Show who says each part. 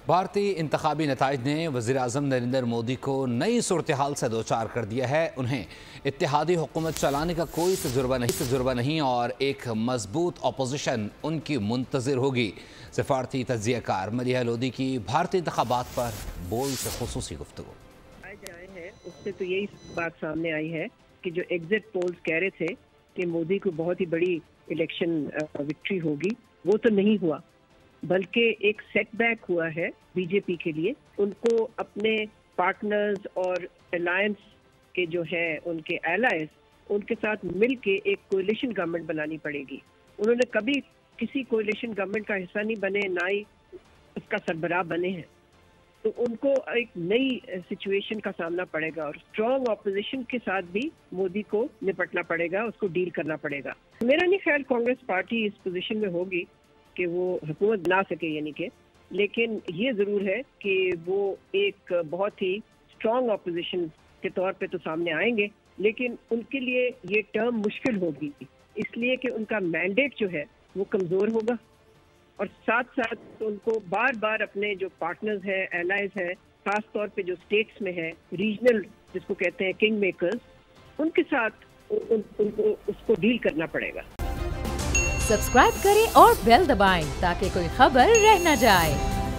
Speaker 1: بھارتی انتخابی نتائج نے وزیراعظم نریندر مودی کو نئی صورتحال سے دوچار کر دیا ہے۔ انہیں اتحادی حکومت چلانے کا کوئی تجربہ نہیں اور ایک مضبوط اپوزیشن ان کی منتظر ہوگی۔ سفارتی تجزیہ کار ملیحہ لودھی کی بھارتی انتخابات پر بول سے خصوصی گفتگو۔
Speaker 2: اس سے تو یہی بات سامنے آئی ہے کہ جو ایگزٹ پولز کہہ رہے تھے کہ مودی کو بہت ہی بڑی الیکشن وکٹری ہوگی، وہ تو نہیں ہوا، بلکہ ایک سیٹ بیک ہوا ہے بی جے پی کے لیے۔ ان کو اپنے پارٹنرز اور الائنس کے جو ہیں ان کے ایلائز، ان کے ساتھ مل کے ایک کولیشن گورنمنٹ بنانی پڑے گی۔ انہوں نے کبھی کسی کولیشن گورنمنٹ کا حصہ نہیں بنے، نہ ہی اس کا سربراہ بنے ہیں، تو ان کو ایک نئی سچویشن کا سامنا پڑے گا اور اسٹرانگ اپوزیشن کے ساتھ بھی مودی کو نپٹنا پڑے گا، اس کو ڈیل کرنا پڑے گا۔ میرا نہیں خیال کانگریس پارٹی اس پوزیشن میں ہوگی کہ وہ حکومت بنا سکے، یعنی کہ، لیکن یہ ضرور ہے کہ وہ ایک بہت ہی اسٹرانگ اپوزیشن کے طور پہ تو سامنے آئیں گے، لیکن ان کے لیے یہ ٹرم مشکل ہوگی، اس لیے کہ ان کا مینڈیٹ جو ہے وہ کمزور ہوگا، اور ساتھ ساتھ ان کو بار بار اپنے جو پارٹنرز ہیں، ایلائز ہیں، خاص طور پہ جو اسٹیٹس میں ہیں، ریجنل جس کو کہتے ہیں کنگ میکرز، ان کے ساتھ ان کو اس کو ڈیل کرنا پڑے گا۔
Speaker 3: سبسکرائب کریں اور بیل دبائیں تاکہ کوئی خبر رہ نہ جائے۔